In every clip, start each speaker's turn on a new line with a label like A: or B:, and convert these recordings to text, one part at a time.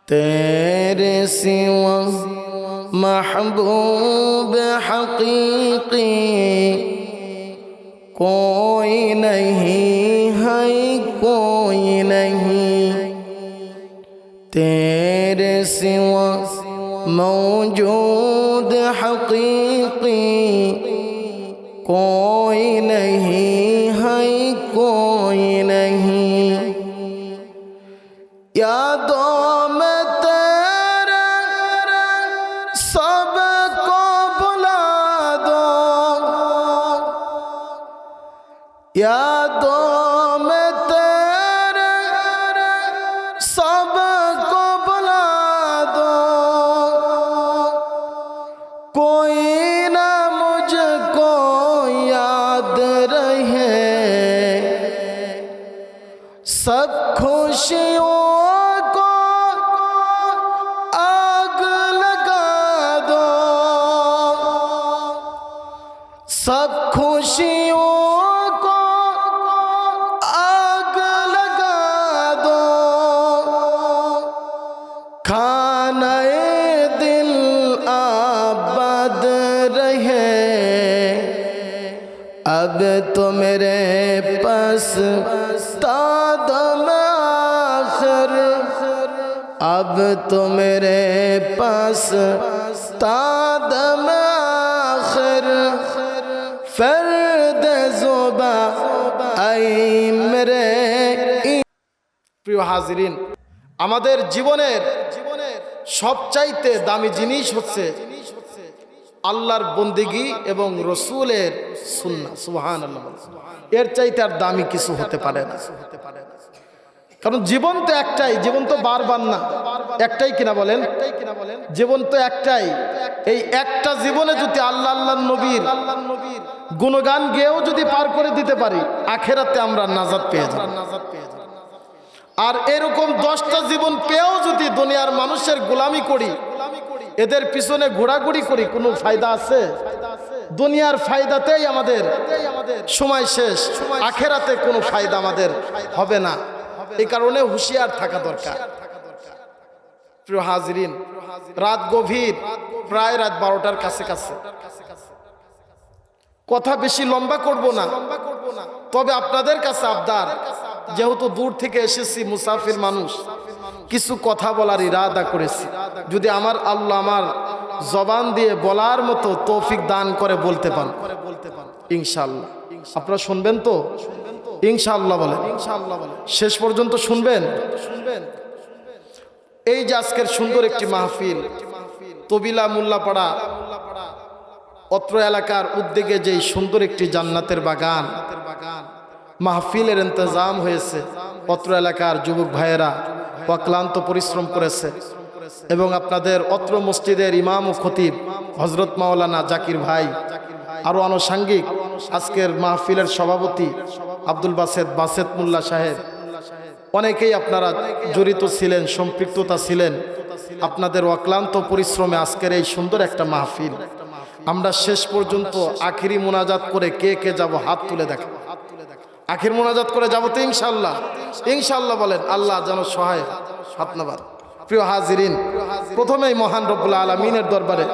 A: तेरे सिवा महबूब हकीकी कोई नहीं है, कोई नहीं। तेरे सिवा मौजूद हकीकी कोई नहीं है, कोई नहीं। यादों में तेरे सबको बुला दो, यादों में तेरे सबको बुला दो। कोई ना मुझको याद रहे, सब खुशियों को आग लगा दो, सब खुशियों को आग लगा दो। खाने दिल आबाद रहे, अब तो मेरे पास तादम आखिर, अब तो मेरे पास तादम आखिर। फर्द ज़ुबा आई मेरे। প্রিয় হাজিরিন, আমাদের জীবনের সবচাইতে দামি জিনিস হচ্ছে আল্লাহর বন্দেগী এবং রসুলের সুন্নাহ। সুবহানাল্লাহ। এর চাইতে আর দামি কিছু হতে পারে না। কারণ জীবন তো একটাই, জীবন তো বারবার না, একটাই কিনা বলেন? জীবন তো একটাই। এই একটা জীবনে যদি আল্লাহ আল্লাহর নবীর গুণগান গেয়েও যদি পার করে দিতে পারি, আখেরাতে আমরা নাজাত পেয়ে যাব। আর এরকম 10টা জীবন পেয়েও যদি দুনিয়ার মানুষের গোলামি করি, এদের পিছনে ঘোরাঘুরি করি, কোনো ফায়দা আছে? দুনিয়ার ফায়দাতেই আমাদের সময় শেষ, আখেরাতে কোনো ফায়দা আমাদের হবে না। এই কারণে হুঁশিয়ার থাকা দরকার। প্রিয় হাজিরিন, রাত গভীর, প্রায় রাত 12টার কাছে। কথা বেশি লম্বা করব না, তবে আপনাদের কাছে আবদার, যেহেতু দূর থেকে এসেছি, মুসাফির মানুষ, কিছু কথা বলার ইরাদা করেছি। যদি আমার আল্লাহ আমার জবান দিয়ে বলার মতো তৌফিক দান করে বলতে পান ইনশাআল্লাহ। আপনারা শুনবেন তো? ইনশাআল্লাহ বলেন। শেষ পর্যন্ত শুনবেন। এই যে আজকের সুন্দর একটি মাহফিল, তবিলা মোল্লাপাড়া অত্র এলাকার উদ্যোগে যেই সুন্দর একটি জান্নাতের বাগান মাহফিলের ইন্তজাম হয়েছে, অত্র এলাকার যুবক ভাইয়েরা অক্লান্ত পরিশ্রম করেছে এবং আপনাদের অত্র মসজিদের ইমাম ও খতিব হযরত মাওলানা জাকির ভাই, আরও আনুষাঙ্গিক আজকের মাহফিলের সভাপতি আব্দুল বাসেত মোল্লা সাহেব, অনেকেই আপনারা জড়িত ছিলেন, সম্পৃক্ততা ছিলেন। আপনাদের অক্লান্ত পরিশ্রমে আজকের এই সুন্দর একটা মাহফিল আমরা শেষ পর্যন্ত আখিরি মোনাজাত করে কে কে যাব হাত তুলে দেখাব। আখির মোনাজাত করে যাব তো ইনশাআল্লাহ? ইনশাআল্লাহ বলেন। আল্লাহ যেন সহায় হাত নাবার। প্রিয় হাজিরিন, প্রথমেই মহান রব্বুল আলামিনের দরবারে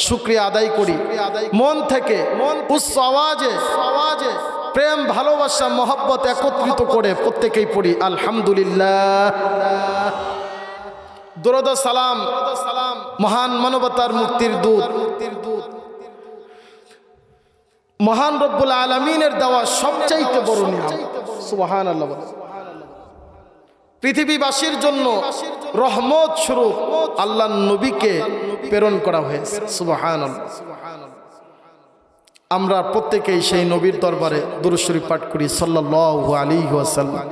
A: শুকরিয়া আদায় করি মন থেকে, উচ্চ আওয়াজে প্রেম ভালোবাসা মহব্বত একত্রিত করে প্রত্যেকেই পড়ি আলহামদুলিল্লাহ। দরুদ ও সালাম মহান মানবতার মুক্তির দূত মহান রব্বুল আলামিনের দেওয়া সবচাইতে বড় নিয়ামত। সুবহানাল্লাহ। পৃথিবীবাসীর জন্য রহমত স্বরূপ আল্লাহর নবীকে প্রেরণ করা হয়েছে। সুবহানাল্লাহ। আমরা প্রত্যেকেই সেই নবীর দরবারে দুরূদ শরীফ পাঠ করি সাল্লাল্লাহু আলাইহি ওয়াসাল্লাম।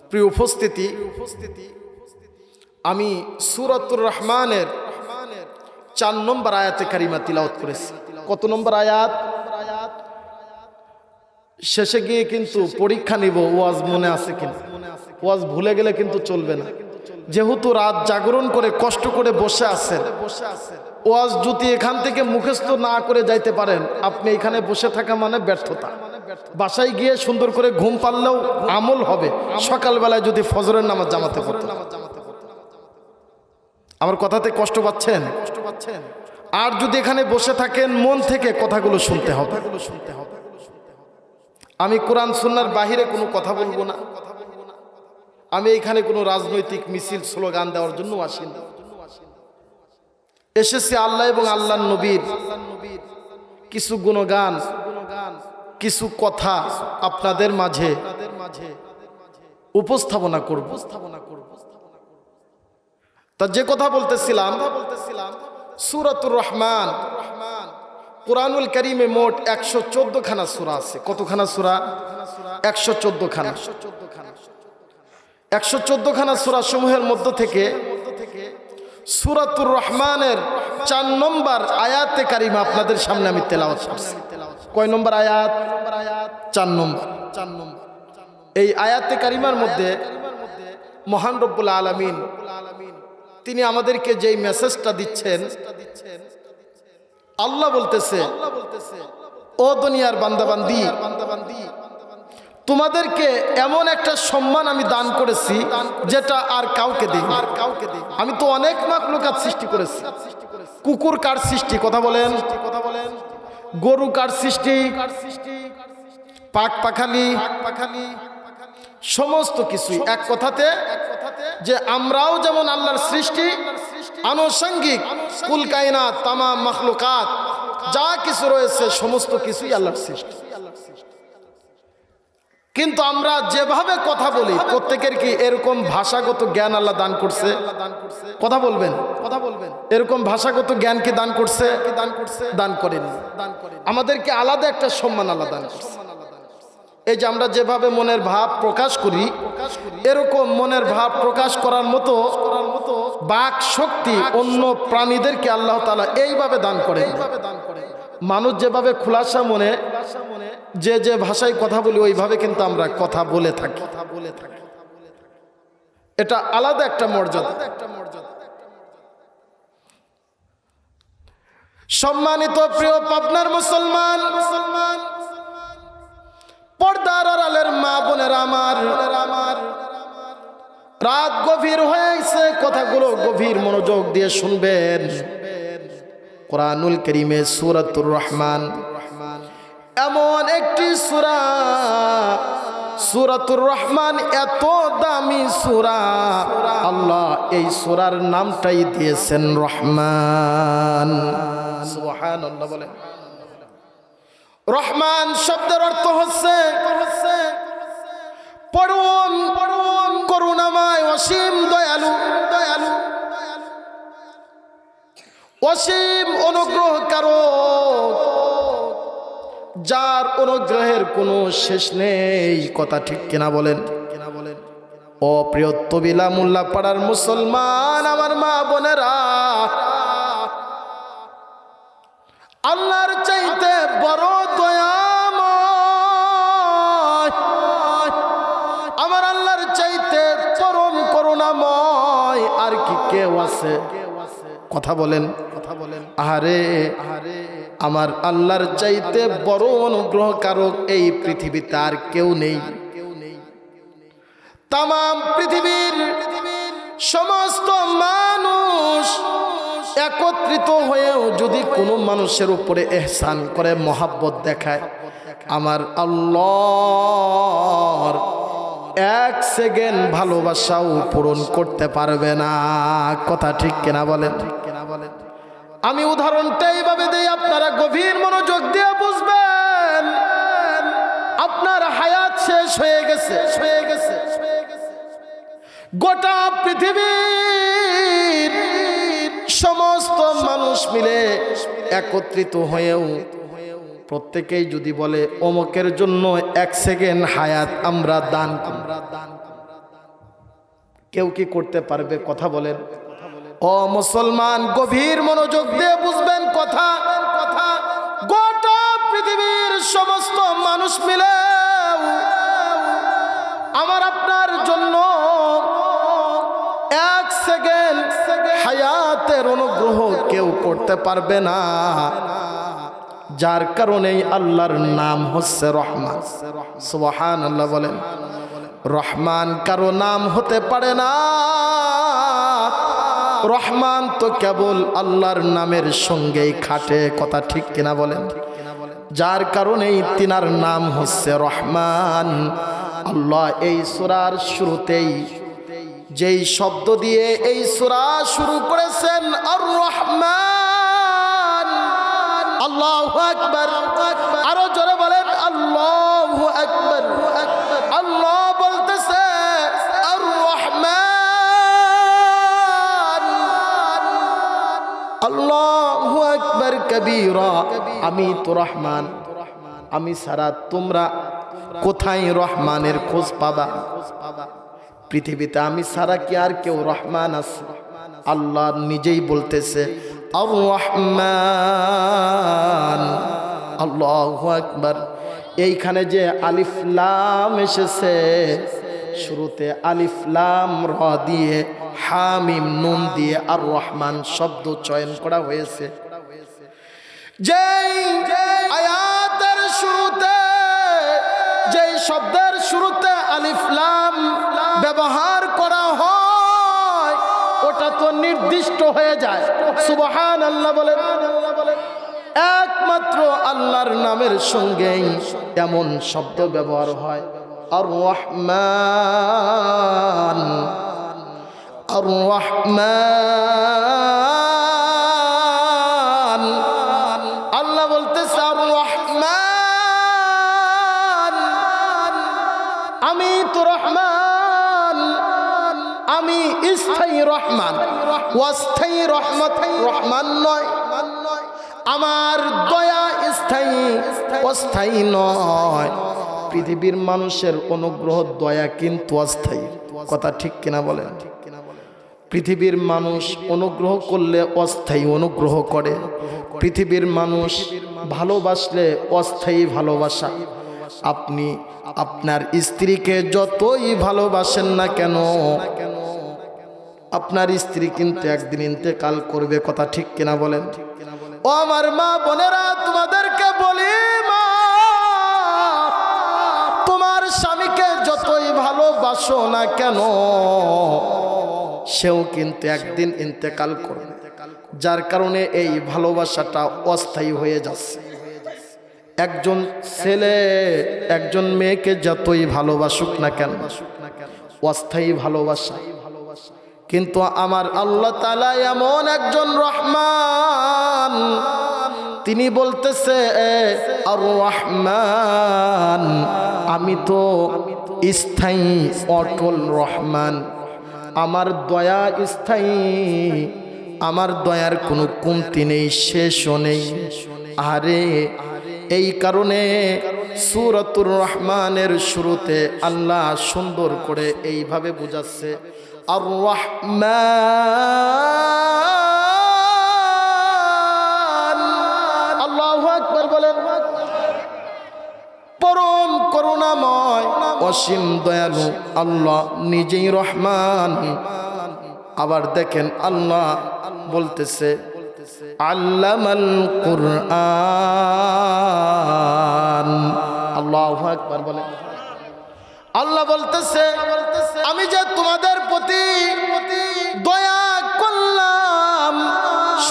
A: প্রিয় উপস্থিতি, আমি সূরাতুর রহমানের 4 নম্বর আয়াতে কারিমা তিলাওয়াত করেছি। কত নম্বর আয়াত? শেষে গিয়ে কিন্তু পরীক্ষা নিব ওয়াজ মনে আছে কিনা। ওয়াজ ভুলে গেলে কিন্তু চলবে না। যেহেতু রাত জাগরণ করে কষ্ট করে বসে আছেন, ওয়াজ যদি এখান থেকে মুখস্থ না করে যাইতে পারেন, আপনি এখানে বসে থাকা মানে ব্যর্থতা। বাসায় গিয়ে সুন্দর করে ঘুম পারলেও আমল হবে, সকালবেলায় যদি ফজরের নামাজ জামাতে পড়তেন। আমার কথাতে কষ্ট পাচ্ছেন? আর যদি এখানে বসে থাকেন মন থেকে কথাগুলো শুনতে হবে। আমি কোরআন সুন্নাহর বাহিরে কোনো কথা বলবো না। আমি এখানে কোনো রাজনৈতিক মিছিল স্লোগান দেওয়ার জন্য আসিনি। এসেছে আল্লাহ এবং আল্লাহর নবীর কিছু গুণগান, কিছু কথা আপনাদের মাঝে উপস্থাপনা করব। তা যে কথা বলতেছিলাম, সূরাতুর রহমান, কুরআনুল কারীমে মোট 114 খানা সূরা আছে। কতখানা সূরা? 114 খানা। 114 খানা সূরা সমূহের মধ্য থেকে সূরাতুর রহমানের 4 নম্বর আয়াতে কারিমা আপনাদের সামনে আমি তেলাওয়াত করছি। কয় নম্বর আয়াত? 4 নম্বর। এই আয়াতে কারিমার মধ্যে মহান রব্বুল আলামিন তিনি আমাদেরকে যেই মেসেজটা দিচ্ছেন, আল্লাহ বলতেছে, ও দুনিয়ার বান্দাবান্দি, তোমাদেরকে এমন একটা সম্মান আমি দান করেছি যেটা আর কাউকে দিই। আমি তো অনেক মাখলুকাত সৃষ্টি করেছি। কুকুর কার সৃষ্টি? কথা বলেন। গরু কার সৃষ্টি? পাক পাখালি, সমস্ত কিছু। এক কথাতে যে আমরাও যেমন আল্লাহর সৃষ্টি, আনুষঙ্গিক কুল কায়নাত, তামাম মাখলুকাত যা কিছু রয়েছে সমস্ত কিছুই আল্লাহর সৃষ্টি। কিন্তু আমরা যেভাবে কথা বলি, প্রত্যেকের কি এরকম ভাষাগত জ্ঞান আল্লাহ দান করছে? কথা বলবেন। এরকম ভাষাগত জ্ঞান কি দান করছে? দান করেন। আমাদেরকে আলাদা একটা সম্মান আল্লাহ দান করছে। এই যে আমরা যেভাবে মনের ভাব প্রকাশ করি, এরকম মনের ভাব প্রকাশ করার মতো বাক শক্তি অন্য প্রাণীদেরকে আল্লাহ তাআলা এইভাবে দান করেন। মানুষ যেভাবে খোলাসা মনে যে ভাষায় কথা বলি, ওইভাবে কিন্তু আমরা কথা বলে থাকি। এটা আলাদা একটা মর্যাদা। সম্মানিত প্রিয় পাবনার মুসলমান, পর্দার আড়ালের মা বোনেরা আমার, রাত গভীর হয়েছে, কথাগুলো গভীর মনোযোগ দিয়ে শুনবেন। কুরআনুল কারীমে সূরাতুর রহমান এমন একটি সূরা, সূরাতুর রহমান এত দামি সূরা, আল্লাহ এই সূরার নামটাই দিয়েছেন রহমান। সুবহানাল্লাহ বলেন। রহমান শব্দের অর্থ হচ্ছে পরম করুণাময়, অসীম দয়ালু, অসীম অনুগ্রহকারক, যার অনুগ্রহের কোনো শেষ নেই। কথা ঠিক কিনা বলেন? ও প্রিয় তবিলা মোল্লা পাড়ার মুসলমান, আমার মা বোনেরা, আল্লাহর চাইতে বড় দয়াময়, আমার আল্লাহর চাইতে পরম করুণাময় আর কি কেউ আছে? কথা বলেন। আহারে, আমার আল্লাহর চাইতে বড় অনুগ্রহকারক এই পৃথিবীতে আর কেউ নেই। তামাম পৃথিবীর সমস্ত মানুষ একত্রিত হয়েও যদি কোনো মানুষের উপরে ইহসান করে, মহাব্বত দেখায়, আমার আল্লাহর 1 সেকেন্ড ভালোবাসাও পূরণ করতে পারবে না। কথা ঠিক কিনা বলেন? আমি উদাহরণটা এইভাবে দিই, আপনারা গভীর মনোযোগ দিয়ে বুঝবেন। আপনার হায়াত শেষ হয়ে গেছে, গোটা পৃথিবীর সমস্ত মানুষ মিলে একত্রিত হয়েও প্রত্যেকেই যদি বলে অমুকের জন্য 1 সেকেন্ড হায়াত আমরা দান, কেউ কি করতে পারবে? কথা বলেন। ও মুসলমান, গভীর মনোযোগ দিয়ে বুঝবেন কথা। গোটা পৃথিবীর সমস্ত মানুষ মিলে আমার আপনার জন্য 1 সেকেন্ড হায়াতের অনুগ্রহ কেউ করতে পারবে না। যার কারণেই আল্লাহর নাম হচ্ছে রহমান। সুবহানাল্লাহ বলেন। রহমান কারো নাম হতে পারে না, রহমান তো কেবল আল্লাহর নামের সঙ্গেই খাটে, কথা ঠিক কিনা বলেন? যার কারণেই তিনার নাম হচ্ছে রহমান। আল্লাহ এই সূরার শুরুতেই যেই শব্দ দিয়ে এই সূরা শুরু করেছেন, আর রহমান। আল্লাহু আকবার, আরো জোরে বলেন আল্লাহু আকবার। আল্লাহ বলতেছে আর রহমান। আল্লাহু আকবার কবীরা। আমি তো রহমান, আমি সারা তোমরা কোথায় রহমানের খোঁজ পাবা? পৃথিবীতে আমি সারা কি আর কেউ রহমান আছে? আল্লাহ নিজেই বলতেছে আর রহমান। আল্লাহু আকবার। এইখানে যে আলিফ লাম এসেছে, শুরুতে আলিফ লাম র দিয়ে হামিম নুন দিয়ে আর রহমান শব্দ চয়ন করা হয়েছে। যেই আয়াতের শুরুতে, যেই শব্দের শুরুতে আলিফ লাম ব্যবহার করা হয়, ওটা তো নির্দিষ্ট হয়ে যায়। সুবহানাল্লাহ বলেন। একমাত্র আল্লাহর নামের সঙ্গেই এমন শব্দ ব্যবহার হয়, আর রহমান। আর রহমান, আল্লাহ বলতেছে আর রহমান। আমি তো রহমান, আমি স্থায়ী রহমান, অস্থায়ী রহমত রহমান নয়। আমার দয়া স্থায়ী, অস্থায়ী নয়। পৃথিবীর মানুষের অনুগ্রহ দয়া কিন্তু অস্থায়ী, কথা ঠিক কিনা বলেন? পৃথিবীর মানুষ অনুগ্রহ করলে অস্থায়ী অনুগ্রহ করে। পৃথিবীর মানুষ ভালোবাসলে অস্থায়ী ভালোবাসা। আপনি আপনার স্ত্রীকে যতই ভালোবাসেন না কেন, আপনার স্ত্রী কিন্তু একদিন ইন্তেকাল করবে, কথা ঠিক কিনা বলেন? ও আমার মা বোনেরা, তোমাদেরকে বলি, মা, তোমার স্বামীকে যতই ভালোবাসো না কেন, সেও কিন্তু একদিন ইন্তেকাল করবে। যার কারণে এই ভালোবাসাটা অস্থায়ী হয়ে যাচ্ছে। একজন ছেলে একজন মেয়েকে যতই ভালোবাসুক না কেন, অস্থায়ী ভালোবাসা। কিন্তু আমার আল্লাহ তাআলা এমন একজন রহমান, তিনি বলতেছে আর রহমান, আমি তো স্থায়ী অটল রহমান। আমার দয়া স্থায়ী, আমার দয়ার কোনো কমতি নেই, শেষও নেই। আরে এই কারণে সূরাতুর রহমানের শুরুতে আল্লাহ সুন্দর করে এইভাবে বুঝাচ্ছে, আর রহমান। আল্লাহু আকবার বলেন। পরম করুণাময়, অসীম দয়ালু আল্লাহ নিজেই রহমান। আবার দেখেন আল্লাহ বলতেছে আল্লামাল কুরআন। আল্লাহু আকবার বলেন। আল্লাহ বলতেছে আমি যে তোমাদের প্রতি দয়া করলাম,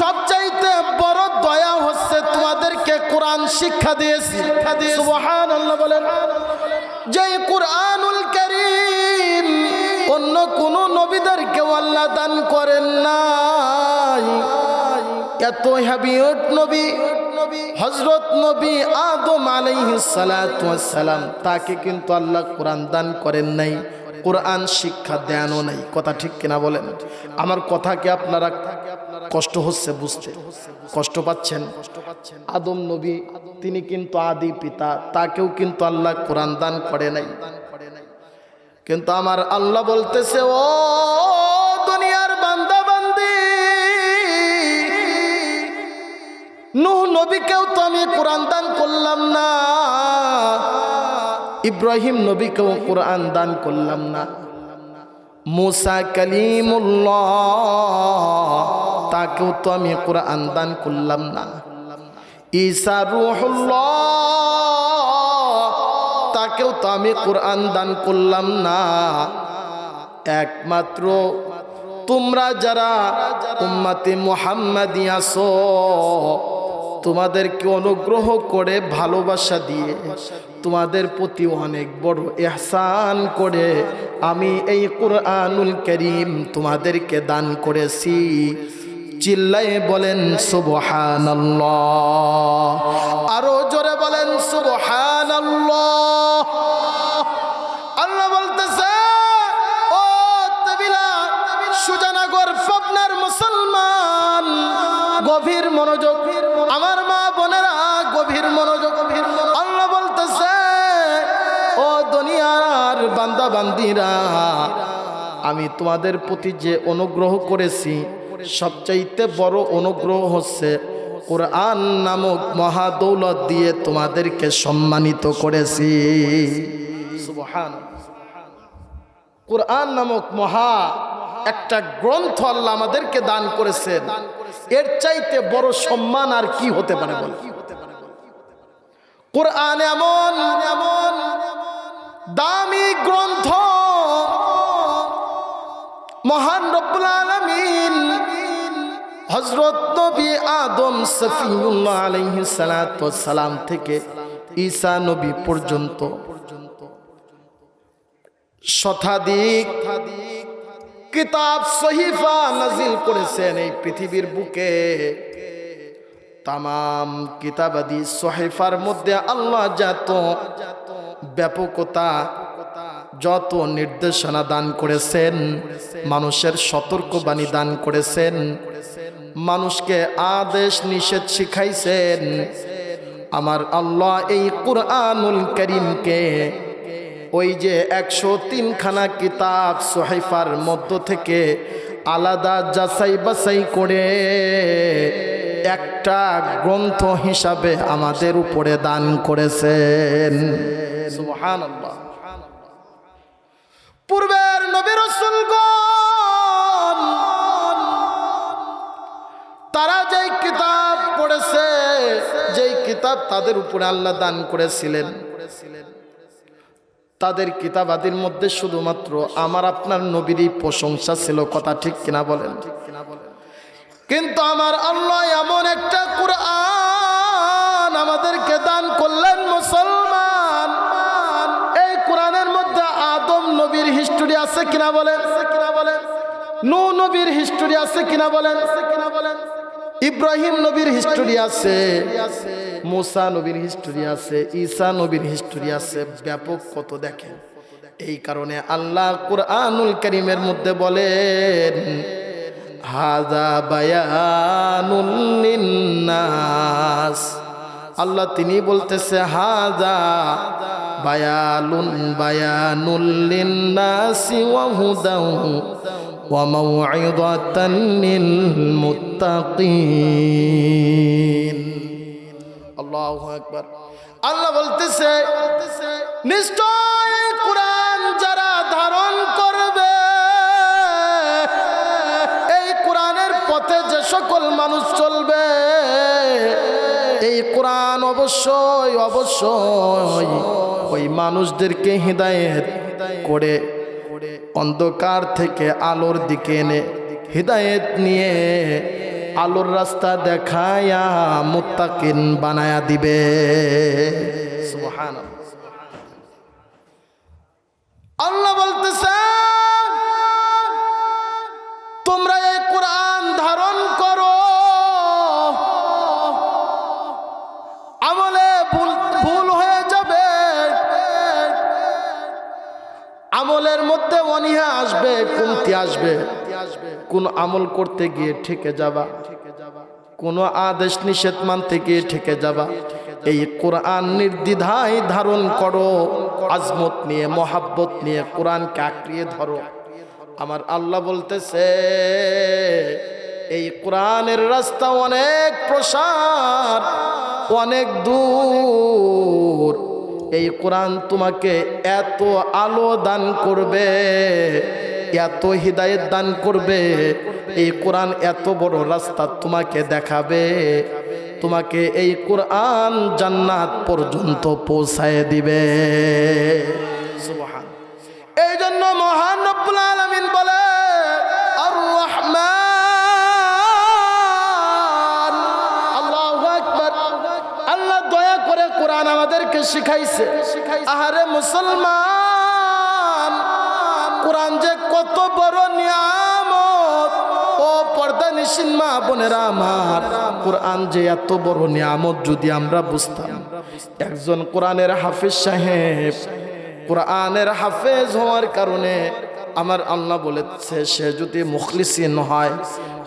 A: সবচাইতে বড় দয়া হচ্ছে তোমাদেরকে কোরআন শিক্ষা দিয়েছি। সুবহানাল্লাহ বলেন। যে কুরআনুল কারীম অন্য কোন নবীদেরকে আল্লাহ দান করেন নাই। এত হাবিয়ত নবী হযরত নবী আদম আলাইহিস সালাতু ওয়াস সালাম, তাকে কিন্তু আল্লাহ কোরআন দান করেন নাই, কোরআন শিক্ষা দেনও নাই, কথা ঠিক কিনা বলেন? আমার কথা কি আপনারা কষ্ট হচ্ছে বুঝতে? কষ্ট পাচ্ছেন? আদম নবী তিনি কিন্তু আদি পিতা, তাকেও কিন্তু আল্লাহ কোরআন দান করে নাই। কিন্তু আমার আল্লাহ বলতেছে ও দুনিয়ার বান্দা বান্দি, নূহ নবীকেও তো আমি কোরআন দান করলাম না, ইব্রাহিম নবীকেও কোরআন দান করলাম না, মুসা কালিমুল্লাহ তাকেও তো আমি কোরআন দান করলাম না, ঈসা রূহুল্লাহ তাকেও তো আমি কোরআন দান করলাম না। একমাত্র তোমরা যারা উম্মতে মুহাম্মাদি আছো, তোমাদেরকে অনুগ্রহ করে ভালোবাসা দিয়ে তোমাদের প্রতি অনেক বড় ইহসান করে আমি এই কুরআনুল কারীম তোমাদেরকে দান করেছি। চিল্লায়ে বলেন সুবহানাল্লাহ, আরো জোরে বলেন সুবহানাল্লাহ। আল্লাহ বলতেছে, ও তবিলা সুজানগর পাবনার মুসলমান, গভীর মনোযোগ, আমার মা বোনেরা গভীর মনোযোগ। আল্লাহ বলতেছে, ও দুনিয়ার বান্দা বান্দিরা, আমি তোমাদের প্রতি যে অনুগ্রহ করেছি সবচাইতে বড় অনুগ্রহ হচ্ছে কোরআন নামক মহাদৌলত দিয়ে তোমাদেরকে সম্মানিত করেছি। সুবহানাল্লাহ। কোরআন নামক মহা একটা গ্রন্থ আল্লাহ আমাদেরকে দান করেছেন, এর চাইতে বড় সম্মান আর কি হতে পারে বল? কোরআন এমন দামি গ্রন্থ, মহান রব্বুল আলামিন হযরত নবী আদম সফিউল্লাহ আলাইহিস সালাতু ওয়াস সালাম থেকে ঈসা নবী পর্যন্ত শতাধিক কিতাব সহিফা নাজিল করেছেন এই পৃথিবীর বুকে। তামাম কিতাবাদি সহিফার মধ্যে আল্লাহ যত ব্যাপকতা, যত নির্দেশনা দান করেছেন, মানুষের সতর্কবাণী দান করেছেন, মানুষকে আদেশ নিষেধ শিখাইছেন, আমার আল্লাহ এই কুরআনুল কারীমকে ওই যে 103 খানা কিতাব সহিফার মধ্য থেকে আলাদা যাচাই বাছাই করে একটা গ্রন্থ হিসাবে আমাদের উপরে দান করেছেন। সুবহানাল্লাহ। পূর্বের নবী রাসূলগণ তারা যেই কিতাব পড়েছে, যেই কিতাব তাদের উপরে আল্লাহ দান করেছিলেন, তাদের কিতাবাদির মধ্যে শুধুমাত্র আমার আপনার নবীরই প্রশংসা ছিল। কথা ঠিক কিনা বলেন? কিন্তু আমার আল্লাহ এমন একটা কুরআন আমাদেরকে দান করলেন মুসলমান, এই কোরআনের মধ্যে আদম নবীর হিস্টোরি আছে কিনা বলেন? নূহ নবীর হিস্টোরি আছে কিনা বলেন? ইব্রাহিম নবীর হিস্টোরি আছে, মুসা নবীর হিস্টোরি আছে, ঈসা নবীর হিস্টোরি আছে, ব্যাপক কত দেখেন। এই কারণে আল্লাহ কুরআনুল কারীমের মধ্যে বলেন, হাযা বায়ানুল লিন্নাস। আল্লাহ তিনি বলতেছে, হাযা বায়ানুল লিন্নাসি ওয়া হুদাও ওয়া মাউইযাতান লিল মুত্তাকিন। আল্লাহু আকবার। আল্লাহ বলতেছে, নিশ্চয় কুরআন যারা ধারণ করবে, এই কোরআনের পথে যে সকল মানুষ চলবে, এই কোরআন অবশ্যই ওই মানুষদেরকে হিদায়াত করে অন্ধকার থেকে আলোর দিকে এনে হিদায়াত নিয়ে আলোর রাস্তা দেখায়া মুত্তাকিন বানায়া দিবে। সুবহানাল্লাহ। আল্লাহ বলতেছেন, তোমরা এই কোরআন ধারণ করো, আমলে ভুল হয়ে যাবে, আমলের মধ্যে অনীহা আসবে, কমতি আসবে, কোন আমল করতে গিয়ে ঠেকে যাবা, কোন আদেশ নিষেধ মানতে গিয়ে ঠেকে যাবা। এই কোরআন নির্দ্বিধায় ধারণ করো, আজমত নিয়ে, মহাব্বত নিয়ে কোরআনকে আঁকড়িয়ে ধরো। আমার আল্লাহ বলতেছে, এই কোরআনের রাস্তা অনেক প্রসার, অনেক দূর। এই কোরআন তোমাকে এত আলো দান করবে, এত হিদায়াত দান করবে, এই কোরআন এত বড় রাস্তা তোমাকে দেখাবে, তোমাকে এই কোরআন জান্নাত পর্যন্ত পৌঁছায় দিবে। সুবহান। এই জন্য মহান রব্বুল আলামিন বলে, আর আমাদেরকে শিখাইছে। আহারে মুসলমান, কোরআন যে কত বড় নিয়ামত। ও পর্দানিশীন মা বোনেরা আমার, কোরআন যে এত বড় নিয়ামত যদি আমরা বুঝতাম। একজন কোরআনের হাফেজ সাহেব, কোরআনের হাফেজ হওয়ার কারণে আমার আল্লাহ বলেছে, সে যদি মুখলিসিন হয়,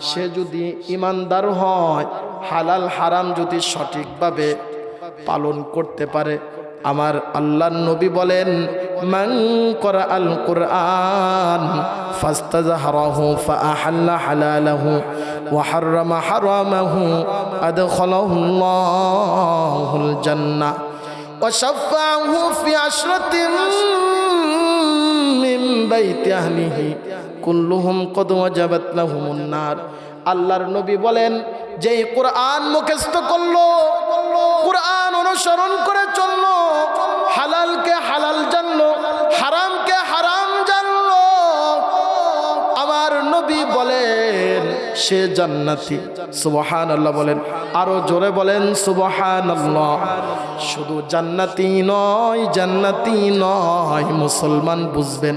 A: সে যদি ইমানদার হয়, হালাল হারাম যদি সঠিকভাবে পালন করতে পারে, আমার আল্লাহর নবী বলেন, মান ক্বরাআল কুরআন ফাস্তাযহারাহু ফাআহাল্লা হালালাহু ওয়া হাররামা হারামাহু আদখালাহুল্লাহুল জান্নাহ ওয়া শাফাআহু ফি আশরাতিন মিন বাইতি আহলিহি কুল্লুহুম কদ ওয়াজাবাত লাহুমুন নার। আল্লাহর নবী বলেন, যেই কোরআন মুখস্থ করলো, কোরআন অনুসরণ করে চললো, হালালকে হালাল জানলো, হারামকে হারাম জানলো, আমার নবী বলেন সে জান্নাতি। সুবহানাল্লাহ বলেন, আরো জোরে বলেন সুবহানাল্লাহ। শুধু জান্নাতি নয়, জান্নাতি নয়, মুসলমান বুঝবেন,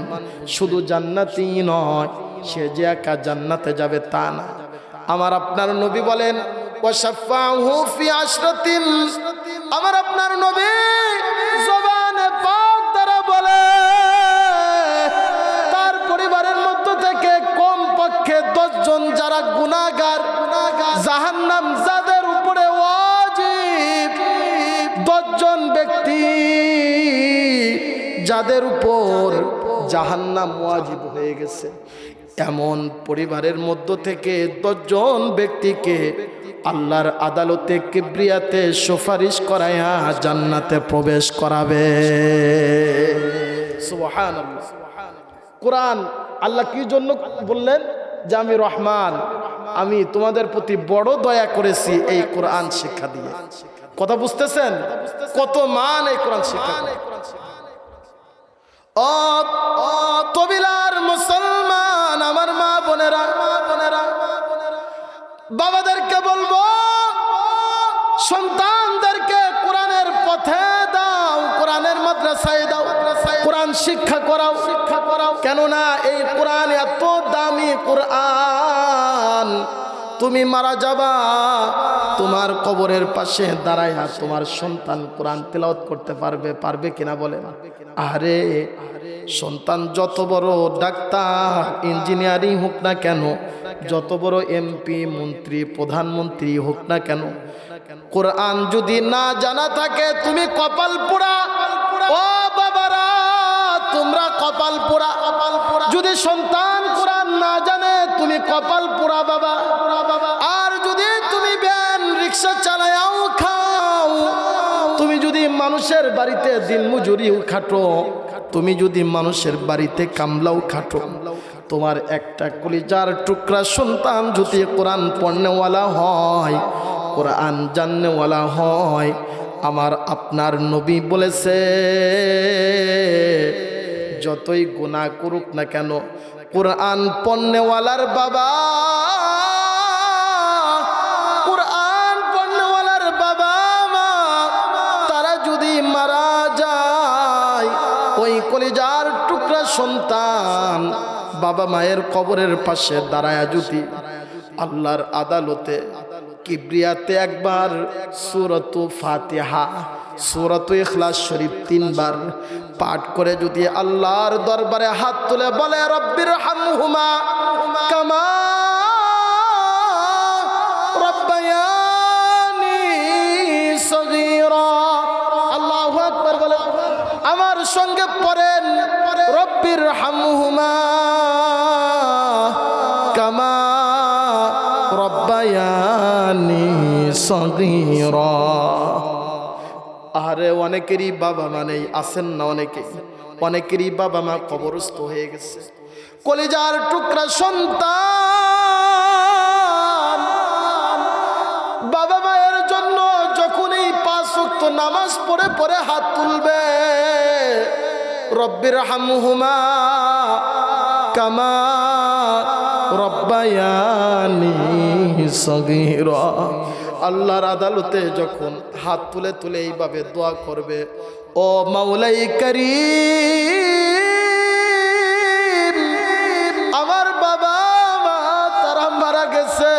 A: শুধু জান্নাতি নয়, সে যে একা জান্নাতে যাবে তা না। আমার আপনার নবী বলেন, ওয়াশাফাহু ফি আশরাতিন, আমার আপনার নবী জবানে পাক দ্বারা বলে, তার পরিবারের মধ্য থেকে কমপক্ষে 10 জন যারা গুনাহগার, জাহান্নাম যাদের উপরে ওয়াজিব, 10 জন ব্যক্তি যাদের উপর জাহান্নাম ওয়াজিব হয়ে গেছে, এমন পরিবারের মধ্য থেকে 10 জন ব্যক্তিকে আল্লাহর আদালতে কিবরিয়াতে সুপারিশ করায়া জান্নাতে প্রবেশ করাবে। সুবহানাল্লাহ। কোরআন আল্লাহ কি জন্য বললেন? যে আমি রহমান, আমি তোমাদের প্রতি বড় দয়া করেছি এই কোরআন শিক্ষা দিয়ে। কথা বুঝতেছেন? কত মান এই কোরআন শিক্ষা। ও তবিলার মুসলমান, আমার মা বোনেরা, বাবাদেরকে বলবো, সন্তানদেরকে কোরআনের পথে দাও, কোরআনের মাদ্রাসায় দাও, কোরআন শিক্ষা করাও। কেননা এই কোরআন এত দামি কোরআন, তুমি মারা যাবা, তোমার কবরের পাশে দাঁড়ায় তোমার সন্তান কোরআন তেলাওয়াত করতে পারবে কিনা বলেন? আরে সন্তান যত বড় ডাক্তার, ইঞ্জিনিয়ারিং হোক না কেন, যত বড় এমপি, মন্ত্রী, প্রধানমন্ত্রী হোক না কেন, কোরআন যদি না জানা থাকে তুমি কপাল পোড়া। ও বাবারা, তোমরা কপাল পোড়া। যদি সন্তান কোরআন না জানে তুমি কপাল পোড়া বাবা। আর যদি তুমি ভ্যান রিক্সা চালায়াও খাও, তুমি যদি মানুষের বাড়িতে দিন মজুরিও খাটো, তুমি যদি মানুষের বাড়িতে কামলাও খাটো, তোমার একটা কলিজার টুকরা সন্তান যদি কোরআন পড়নেওয়ালা হয়, কোরআন জাননেওয়ালা হয়, আমার আপনার নবী বলেছে, যতই গুনাহ করুক না কেন, কোরআন পড়নেওয়ালার বাবা, কোরআন পড়নেওয়ালার বাবা মা, তারা যদি মারা যায়, ওই কলিজার টুকরা সন্তান বাবা মায়ের কবরের পাশে দাঁড়ায়া যদি আল্লাহর আদালতে কিবরিয়াতে একবার সূরাতু ফাতিহা, সূরাতু ইখলাস শরীফ 3 বার পাঠ করে যদি আল্লাহর দরবারে হাত তুলে বলে, রব্বির হামহুমা কামা রব্বায়ানি সগীরা, আল্লাহু আকবার বলে, আমার সঙ্গে পড়েন, রব্বির হামহুমা কামা রব্বায়ানি সগীরা। আরে অনেকেরই বাবা মা নেই, আছেন না অনেকেরই বাবা মা কবরস্থ হয়ে গেছে। কলিজার টুকরা সন্তান বাবা মায়ের জন্য যখনই 5 ওয়াক্ত নামাজ পড়ে হাত তুলবে, রব্বির হামহুমা কামা রব্বায়ানি সগীরা, আল্লাহর আদালতে যখন হাত তুলে তুলে এইভাবে দোয়া করবে, ও মাওলাই কারীম, আমার বাবা মা তারা মারা গেছে,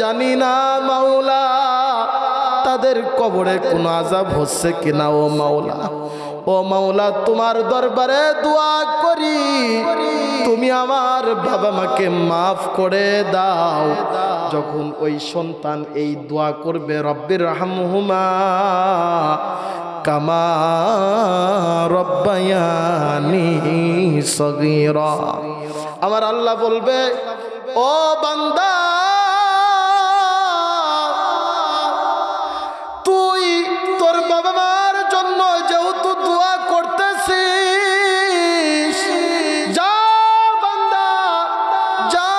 A: জানি না মাওলা তাদের কবরে কোনো আযাব হচ্ছে কিনা। ও মাওলা, ও মাওলা, তোমার দরবারে দোয়া করি, তুমি আমার বাবা মাকে মাফ করে দাও। যখন ওই সন্তান এই দোয়া করবে, রব্বির রাহমহুমা কামা রব্বায়ানি সগীরা, আমার আল্লাহ বলবে, ও বান্দা, তুই তোর বাবা মার জন্য যেহেতু দোয়া করতেছিস, যা বান্দা যা,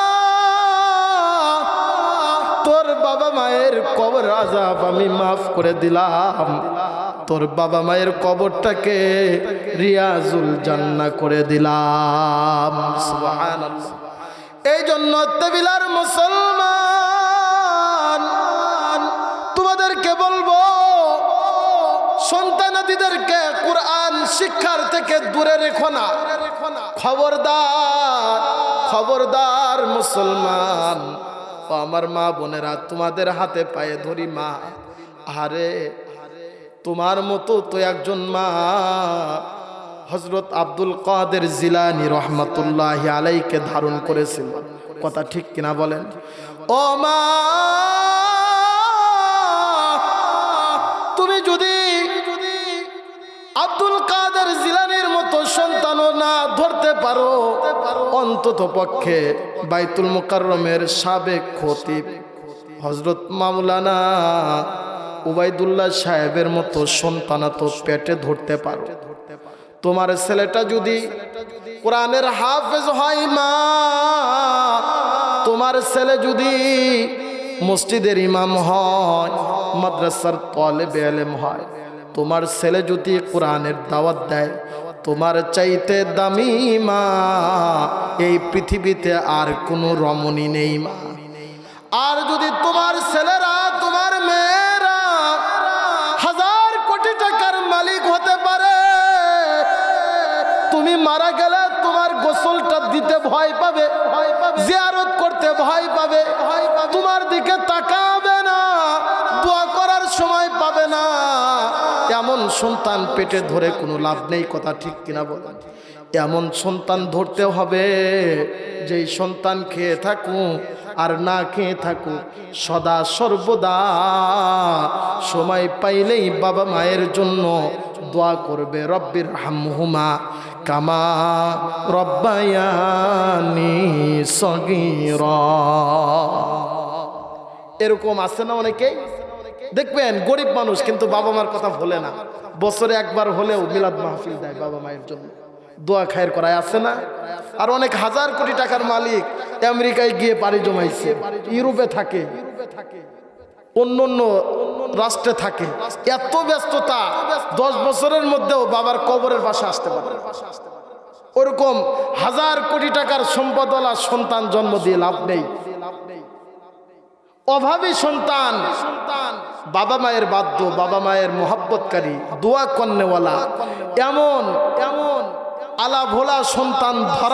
A: তোর বাবা মায়ের কবর আযাব আমি মাফ করে দিলাম, তোর বাবা মায়ের কবরটাকে রিয়াজুল জান্নাহ করে দিলাম। সুবহানাল্লাহ। এই জন্য তেবিলার মুসলমান, তোমাদেরকে বলবো, সন্তানাদিদেরকে কোরআন শিক্ষার থেকে দূরে রেখো না। খবরদার, খবরদার মুসলমান। ও আমার মা বোনেরা, তোমাদের হাতে পায়ে ধরি মা, আরে তোমার মতো তো একজন মা হযরত আব্দুল কাদের জিলানী রহমাতুল্লাহি আলাইহিকে ধারণ করেছিল। কথা ঠিক কিনা বলেন? ও মা, তুমি যদি আব্দুল কাদের জিলানীর মতো সন্তানও না ধরতে পারো, অন্তত পক্ষে বাইতুল মুকাররমের সাবেক খতিব হযরত মাওলানা উবাইদুল্লাহ সাহেবের মতো সন্তানা তো পেটে ধরতে পারো। তোমার ছেলেটা যদি কোরআনের হাফেজ হয় মা, তোমার ছেলে যদি মসজিদের ইমাম হয়, মাদ্রাসার তালেবে ইলম হয়, তোমার ছেলে যদি কোরআনের দাওয়াত দেয়, তোমার চাইতে দামি মা এই পৃথিবীতে আর কোনো রমণী নেই মা। আর যদি তোমার ছেলেরা, তোমার মেয়েরা হাজার কোটি টাকার মালিক হতে পারে, তুমি মারা গেলে তোমার গোসলটা দিতে ভয় পাবে, জিয়ারত করতে ভয় পাবে, তোমার দিকে তাকাবে না, দোয়া করার সময় পাবে না, এমন সন্তান পেটে ধরে কোনো লাভ নেই। কথা ঠিক কিনা বলেন? এমন সন্তান ধরতে হবে যেই সন্তান খেয়ে থাকুক আর না খেয়ে থাকুক, সদা সর্বদা সময় পাইলেই বাবা মায়ের জন্য দোয়া করবে, রব্বির হামহুমা কামা রব্বায়ানি সগীরা। এরকম আছে না অনেকেই? দেখবেন গরিব মানুষ কিন্তু বাবা মার কথা ভোলে না, বছরে একবার হলেও মিলাদ মাহফিল দেয় বাবা মায়ের জন্য, দোয়া খায়ের করায়, আছে না? আর অনেক হাজার কোটি টাকার মালিক আমেরিকায় গিয়ে পাড়ি জমাইছে, ইউরোপে থাকে, অন্য অন্য রাষ্ট্রে থাকে, এত ব্যস্ততা 10 বছরের মধ্যেও বাবার কবরের পাশে আসতে পারে। ওরকম হাজার কোটি টাকার সম্পদওয়ালা সন্তান জন্ম দিয়ে লাভ নেই। অভাবী সন্তান বাবা মায়ের বাধ্য, বাবা মায়ের মোহাব্বতকারী, দোয়া কন্নেওয়ালা, এমন আলা ভোলা সন্তান